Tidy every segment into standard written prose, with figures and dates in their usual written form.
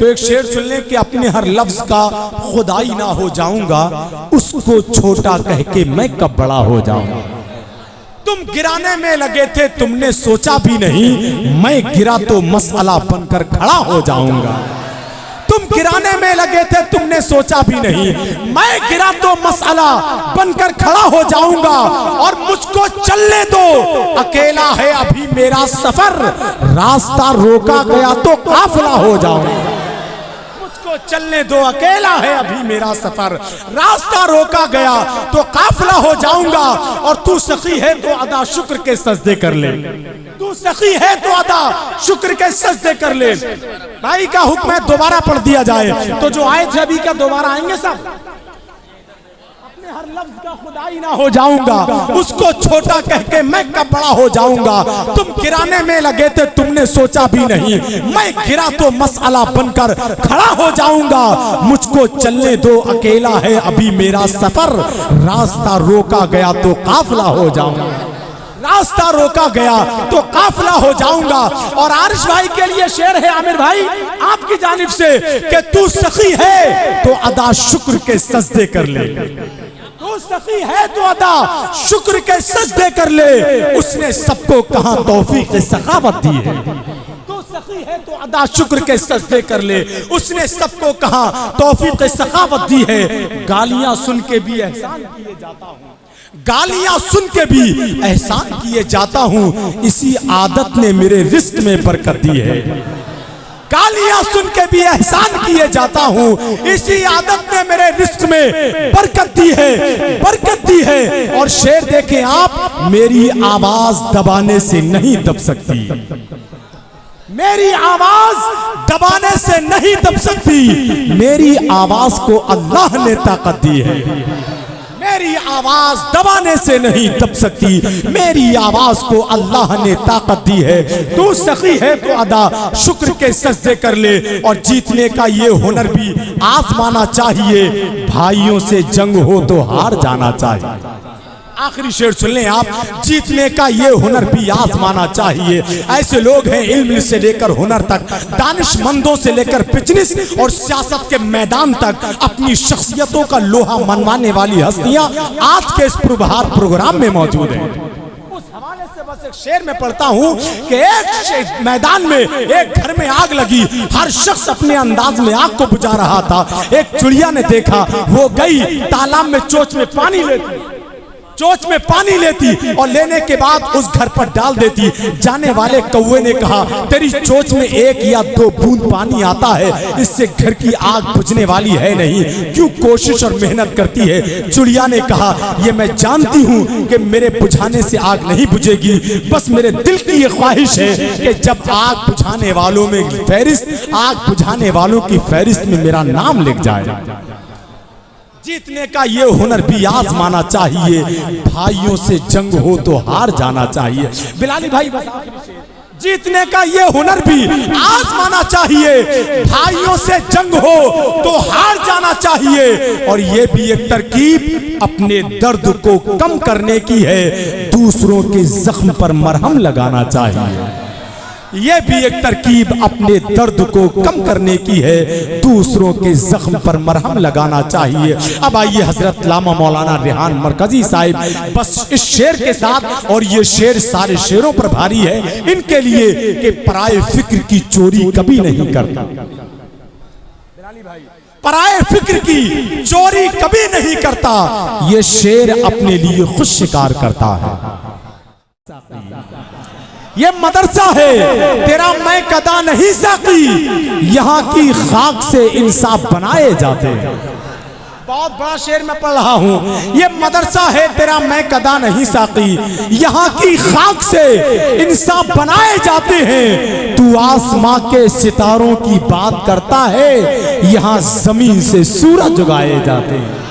तो एक शेर सुन लें कि अपने हर लफ्ज का खुदाई ना हो जाऊंगा, उसको छोटा कह के मैं कब बड़ा हो जाऊंगा। तुम गिराने में लगे थे, तुमने सोचा भी नहीं, मैं गिरा तो मसला बनकर खड़ा हो जाऊंगा। तुम गिराने में लगे थे, तुमने सोचा भी नहीं, मैं गिरा तो मसला बनकर खड़ा हो जाऊंगा। और मुझको चलने दो, अकेला है अभी मेरा सफर, रास्ता रोका गया तो काफिला हो जाऊंगा। मुझको चलने दो, अकेला है अभी मेरा सफर, रास्ता रोका गया तो काफिला हो जाऊंगा। और तू सखी है तो अदा शुक्र के सजदे कर ले, तू सखी है तो अदा शुक्र के सजदे कर ले। भाई का हुक्म है दोबारा पढ़ दिया जाए, तो जो आए थे अभी का दोबारा आएंगे सब। अपने हर लफ्ज का खुदाई ना हो जाऊंगा, उसको छोटा कह के मैं कब बड़ा हो जाऊंगा। तुम गिराने में लगे थे, तुमने सोचा भी नहीं, मैं गिरा तो मसला बनकर खड़ा हो जाऊंगा। मुझको चलने दो, अकेला है अभी मेरा सफर, रास्ता रोका गया तो काफिला हो जाऊंगा। रास्ता रोका गया तो काफिला हो जाऊंगा। और आरिश भाई के लिए शेर है आमिर भाई आपकी जानिब से कि तू सखी है तो अदा शुक्र के सजदे कर ले, तू सखी है तो अदा शुक्र के सजदे कर ले। उसने सबको कहा तौफीक सखावत दी है, तू सखी है तो अदा शुक्र के सजदे कर ले। उसने सबको कहा तौफीक सखावत दी है। गालियां सुन के भी एहसान किए जाता हूं, गालियां सुन के भी एहसान किए जाता हूं, इसी आदत ने मेरे रिस्क में बरकत दी है। गालियां सुन के भी एहसान किए जाता हूं, इसी आदत ने मेरे रिस्क में बरकत दी है, बरकत दी है। और शेर देखें आप, मेरी आवाज दबाने से नहीं दब सकती, मेरी आवाज दबाने से नहीं दब सकती, मेरी आवाज को अल्लाह ने ताकत दी है। मेरी आवाज दबाने से नहीं दब सकती, मेरी आवाज को अल्लाह ने ताकत दी है। तू सखी है तो अदा शुक्र के सजदे कर ले। और जीतने का ये हुनर भी आजमाना चाहिए, भाइयों से जंग हो तो हार जाना चाहिए। आखिरी शेर सुन लें आप, जीतने का ये हुनर भी आजमाना चाहिए। ऐसे लोग हैं इल्म से लेकर हुनर तक, दानिशमंदों से लेकर बिजनेस और सियासत के मैदान तक अपनी शख्सियतों का लोहा मनवाने वाली हस्तियां आज के इस पुरबहार प्रोग्राम में मौजूद हैं। उस हवाले से बस एक शेर में पढ़ता हूं कि एक मैदान में एक घर में आग लगी, हर शख्स अपने अंदाज में आग को बुझा रहा था। एक चिड़िया ने देखा, वो गई तालाब में चोंच में पानी लेती, चोंच में पानी लेती और लेने के बाद उस घर पर डाल देती। जाने वाले कौवे ने कहा, तेरी चोंच में 1 या 2 बूंद पानी आता है, इससे घर की आग बुझने वाली है नहीं, क्यों कोशिश और मेहनत करती है। चिड़िया ने कहा, ये मैं जानती हूँ कि मेरे बुझाने से आग नहीं बुझेगी, बस मेरे दिल की ये ख्वाहिश है कि जब आग बुझाने वालों में फहरिस्त, आग बुझाने वालों की फहरिस्त में मेरा नाम लिख जाए। जीतने का ये हुनर भी आजमाना चाहिए, भाइयों से जंग हो तो हार जाना चाहिए। बिलाली भाई, जीतने का ये हुनर भी आजमाना चाहिए, भाइयों से जंग हो तो हार जाना चाहिए। और ये भी एक तरकीब अपने दर्द को कम करने की है, दूसरों के जख्म पर मरहम लगाना चाहिए। ये भी एक तरकीब अपने दर्द को कम करने की है, दूसरों के जख्म पर मरहम लगाना चाहिए। अब आइए हजरत लामा मौलाना रेहान मरकजी साहिब बस इस शेर के साथ, और ये शेर सारे शेरों पर भारी है इनके लिए कि पराए फिक्र की चोरी कभी नहीं करता, पराए फिक्र की चोरी कभी नहीं करता, ये शेर अपने लिए खुद शिकार करता है। ये मदरसा है तेरा मैं कदा नहीं साकी, यहाँ की खाक से इंसाफ बनाए जाते हैं। बहुत बड़ा शेर में पढ़ रहा हूँ, ये मदरसा है तेरा मैं कदा नहीं साकी, यहाँ की खाक से इंसाफ बनाए जाते हैं। तू आसमां के सितारों की बात करता है, यहाँ जमीन से सूरज उगाए जाते हैं।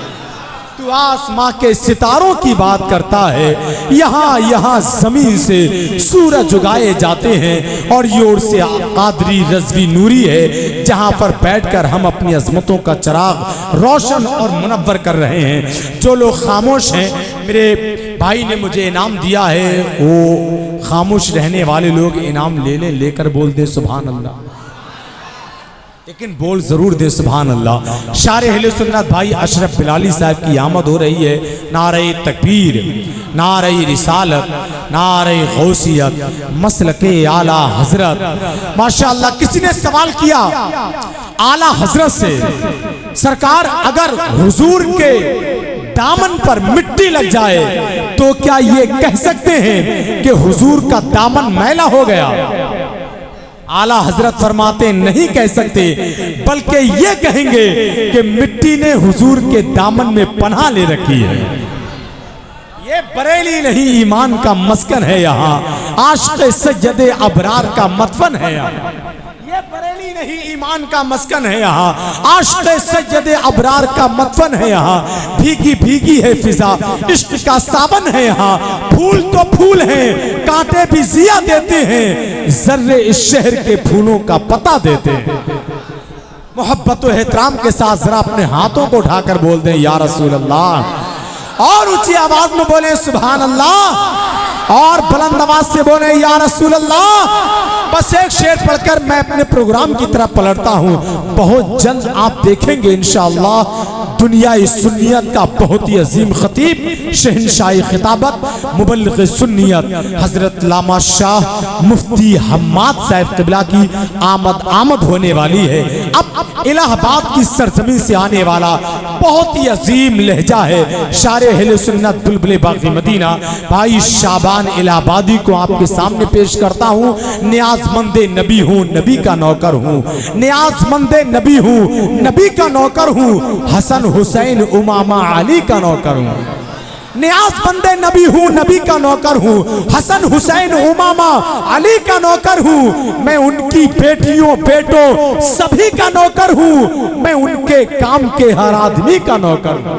तू आसमां के सितारों की बात करता है, यहाँ जमीन से सूरज उगाए जाते हैं। और ये ओर से कादरी रज़वी नूरी है, जहाँ पर बैठकर हम अपनी अजमतों का चिराग रोशन और मुनव्वर कर रहे हैं। जो लोग खामोश हैं, मेरे भाई ने मुझे इनाम दिया है, वो खामोश रहने वाले लोग इनाम लेकर बोल दे सुभान अल्लाह। लेकिन बोल जरूर दे सुभान अल्लाह। शारे अहले सुन्नत भाई अशरफ बिलाली साहब की आमद हो रही है। नारे तकबीर, नारे रिसालत, नारे गौसियत, मसलके आला हजरत। माशाअल्लाह। किसी ने सवाल किया आला हजरत से, सरकार अगर हुजूर के दामन पर मिट्टी लग जाए तो क्या ये कह सकते हैं कि हुजूर का दामन मैला हो गया? आला हजरत फरमाते नहीं कह सकते, बल्कि ये कहेंगे कि मिट्टी ने हुजूर के दामन में पनाह ले रखी है। ये बरेली नहीं, ईमान का मस्कन है यहाँ। आशिक़ सज्जदे अबरार का मतफन है यहाँ। ये बरेली नहीं, ईमान का मस्कन है यहाँ। आशिक़ सज्जदे अबरार का मतफन है यहाँ। भीगी भीगी है फिजा, इश्क का सावन है यहाँ। फूल तो फूल हैं, कांटे भी जिया देते हैं। जर्रे इस शहर के फूलों का पता देते हैं। मोहब्बत और एहतराम के साथ जरा अपने हाथों को उठाकर बोल दें या रसूल अल्लाह, और ऊंची आवाज में बोले सुभान अल्लाह, और बुलंद आवाज से बोले या रसूल अल्लाह। बस एक शेर पढ़कर मैं अपने प्रोग्राम की तरफ पलटता हूँ। बहुत जल्द आप देखेंगे इंशाअल्लाह दुनिया सुन्नियत का बहुत ही अजीम खतीब, शहनशाही खिताबत, मुबल्लिग सुन्नियत हजरत लामा शाह मुफ्ती हम्माद साहब क़िबला की आमद होने वाली है। अब इलाहाबाद की सरजमीन से आने वाला बहुत ही अजीम लहजा है शारे अहले सुन्नत बुलबुल बाग़ी मदीना भाई शाबान इलाहाबादी को आपके सामने पेश करता हूँ। नियाज़मंदे नबी हूँ, नबी का नौकर हूँ। नियाज़मंदे नबी हूँ, नबी का नौकर हूँ। हसन हुसैन उमामा अली का नौकर हूँ। नियाज़मंदे नबी हूँ, नबी का नौकर हूँ। हसन हुसैन उमामा अली का नौकर हूँ। मैं उनकी बेटियों बेटों सभी का नौकर हूँ। मैं उनके काम के हर आदमी का नौकर हूँ।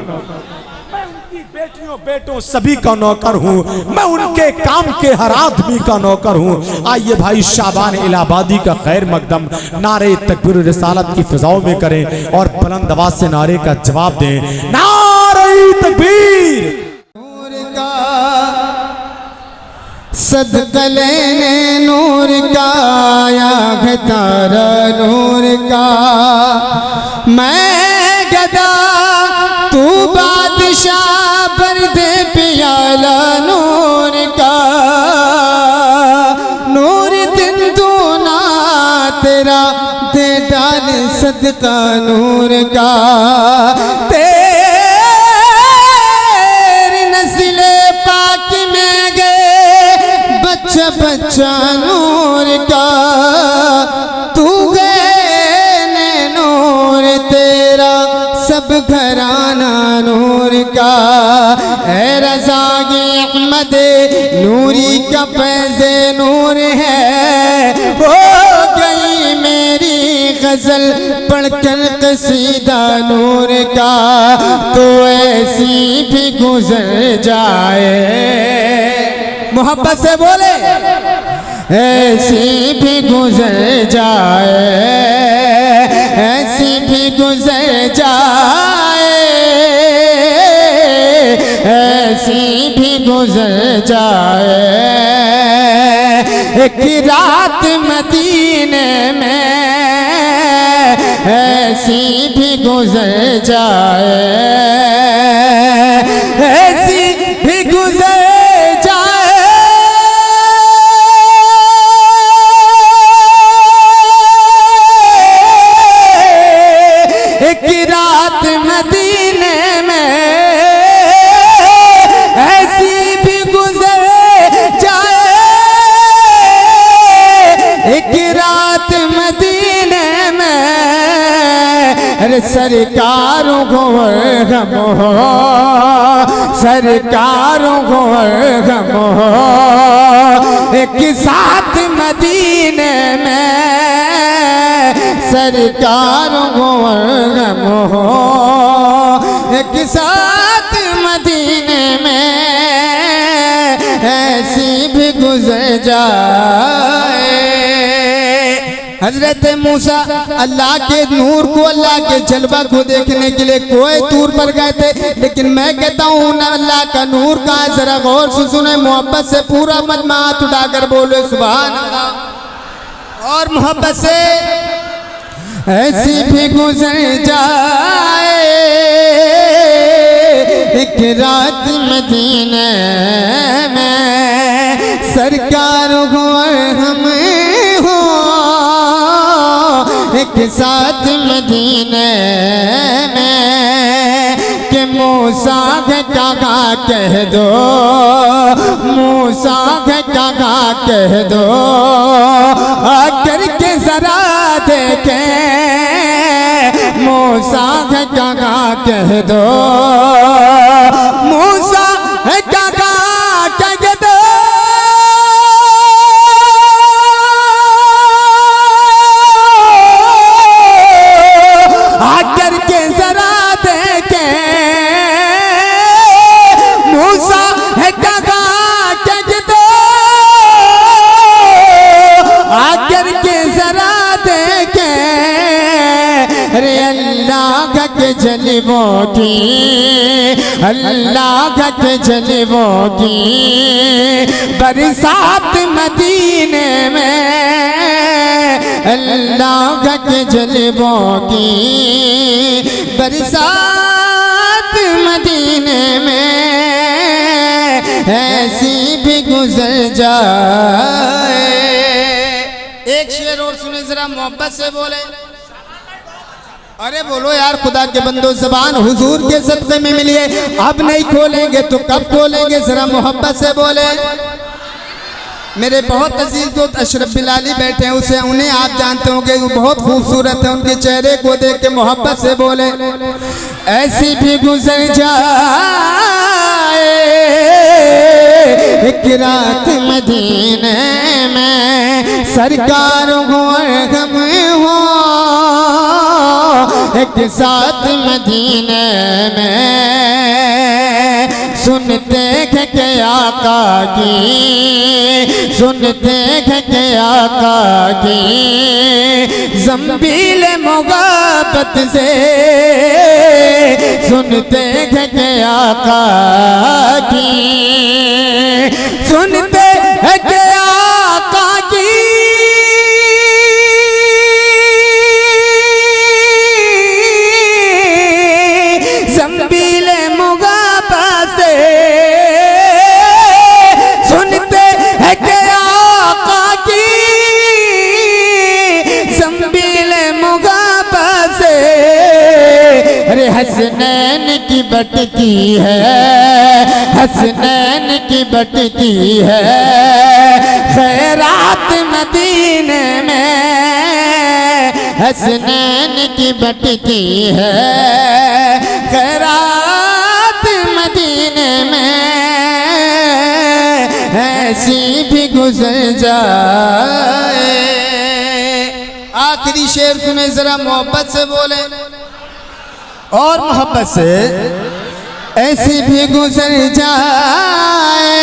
मैं उनकी बेटियों बेटों सभी का नौकर हूँ। मैं उनके काम के हर आदमी का नौकर हूँ। आइए भाई शाबान इलाहाबादी का खैर मकदम नारे तकबीर रिसालत की फिजाओं में करें और बुलंद आवाज से नारे का जवाब दें। नारे तकबीर। सदका लेने नूर का या तारा नूर का, मैं गदा तू बादशाह पर दे प्याला नूर का। नूर दिन दूना तेरा दे डाल सदका नूर का। बच्चा नूर का तू गए नूर तेरा सब घराना नूर का। ऐ रज़ाक़े अहमद नूरी का पैज़े नूर है। हो गई मेरी गज़ल पढ़कर कसीदा नूर का। तो ऐसी भी गुजर जाए, मोहब्बत से बोले, ऐसी भी गुजर जाए, ऐसी भी गुजर जाए, ऐसी भी गुजर जाए। एक रात मदीने में ऐसी भी गुजर जाए, ऐसी भी गुजर सरकारों को गम हो, सरकारों को गम हो। एक साथ मदीने में सरकारों को गम हो। एक साथ मदीने में ऐसी भी गुजर जाए। हजरत मूसा अल्लाह के नूर को, अल्लाह के जलवा को देखने के लिए कोई दूर पर गए थे, लेकिन मैं कहता हूँ ना अल्लाह का नूर का जरा गौर से सुने, मोहब्बत से पूरा मन में हाथ उठाकर बोले सुभान अल्लाह। और मोहब्बत से ऐसी भी गुजर जाए एक रात मदीने में, सरकार हो और हम हो एक साथ मदीने में, कि मूसा काका कह दो, मूसा काका कह दो, आकर के जरा देखे, मूसा काका कह दो, मूसा काका कह दो, आकर के जरा देखे, मूसा काका कह दो, आकर के जरा देखे, अरे अल्लाह के जलवों की, अल्लाह के जलवों की बरसात मदीने में, अल्लाह के जलवों की बरसात मदीने में, ऐसी भी गुजर जाए। एक शेर और सुने जरा, मोहब्बत से बोले। अरे बोलो यार खुदा के बंदो, ज़बान हुजूर के सदक़े में मिली है, अब नहीं खोलेंगे तो कब खोलेंगे, जरा मोहब्बत से बोले। मेरे बहुत अजीज दोस्त अशरफ बिलाली बैठे हैं, उसे उन्हें आप जानते होंगे, वो बहुत खूबसूरत है, उनके चेहरे को देख के मोहब्बत से बोले। ऐसी भी गुजर जाए एक रात मदीने में, सरकार हो और हम हो एक साथ मदीने में, सुनते हैं के आका की, सुनते हैं के आका की ज़ंबील मुगब्बत से, सुनते हैं के आका की, सुनते हैं के आका की ज़ंबील मुगब्बत से, सुनते हैं के आका की ज़ंबील मुगब्बत से, अरे हसनैन की बटती है, हसनैन की बटती है खैरात मदीने में, हसनैन की बटती है खैरात मदीने में, ऐसी भी गुजर जाए। आखिरी शेर सुने जरा, मोहब्बत से बोले और मोहब्बत से। ऐसी भी गुजर जाए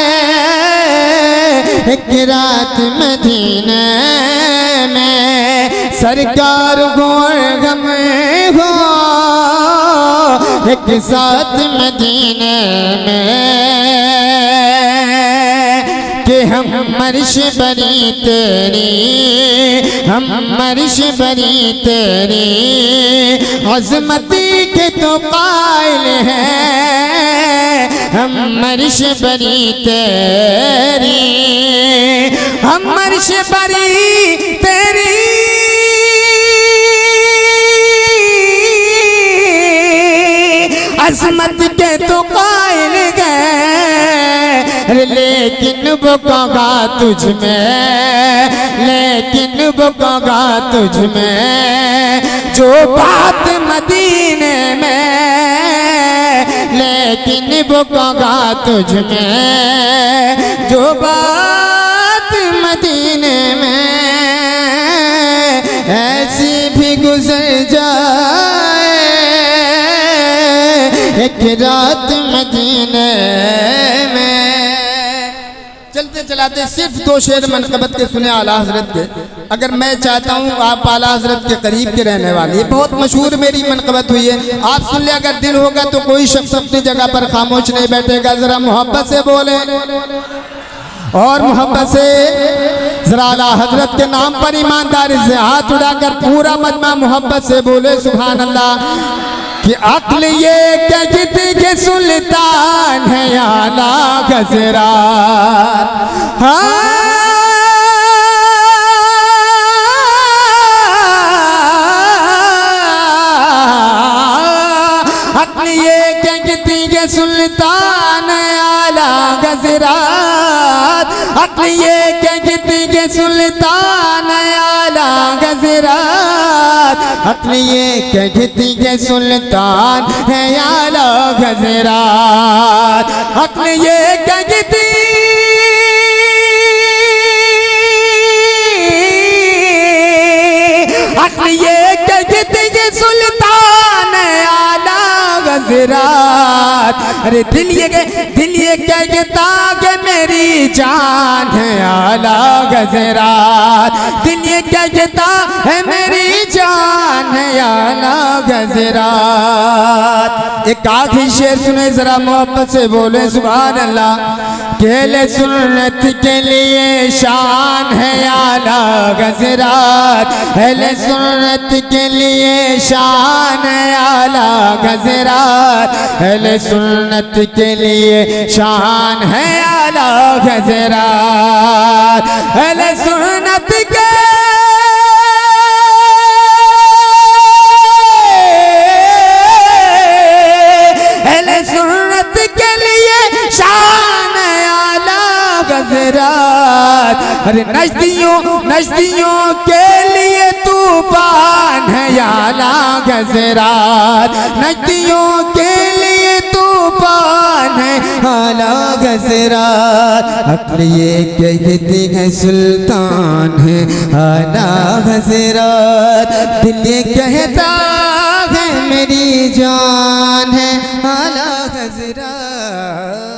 एक रात मदीने में, सरकार हो और गम हो एक साथ मदीने में, कि हम मर्श बरी तेरी, हम मर्श बरी तेरी अज़मती के तो कायल हैं, हम मर्श बरी तेरी, हम मर्श बरी तेरी अज़मत के तो कायल गए, लेकिन वो कहा तुझ में, लेकिन वो कहा तुझ में जो बात मदीने में, लेकिन वो कहा तुझ में जो बात मदीने में, ऐसी भी गुजर जाए एक रात मदीने में। चलते चलाते सिर्फ दो शेर मनक़बत के सुने आला हज़रत के। अगर मैं चाहता हूँ आप आला हज़रत के करीब के रहने वाली है, बहुत मशहूर मेरी मनक़बत हुई है, आप सुन ले। अगर दिल होगा तो कोई शख्स अपनी जगह पर खामोश नहीं बैठेगा। ज़रा मोहब्बत से बोले और मोहब्बत से जरा आला हजरत के नाम पर ईमानदारी से हाथ उठाकर पूरा मजमा मोहब्बत से बोले सुभान अल्लाह। कि अक्ल ये कहती के सुल्तान है आला हजरत। हाँ सुल्तान आला गजरात, अक्ल ये कहती के सुल्तान आला गजरात, अक्ल ये कहती के सुल्तान है आला गजरात, अक्ल ये कहती अक्ल ये कहती के सुल्तान आला गजरात। अरे दिल ये कहता कि मेरी जान है आला गजरात, दिल ये कहता है मेरी जान है आला गजरात। एक आखिरी शेर सुने जरा मोहब्बत से बोले सुभान अल्लाह। केले सुन्नत के लिए शान है आला गजरात, अहले सुन्नत के लिए शान है आला गजरात, अहले सुन्नत के लिए शान है आला गजरात, अहले सुन्नत के अहले सुन्नत के लिए शान है आला गजरात। अरे नजदियों के लिए तूफान है आला गजरात, नजदियों के लिए तूफान है आला गजरात। अक्ल ये कहती है सुल्तान है आला गजरात, दिल ये कहता है मेरी जान है आला गजरात।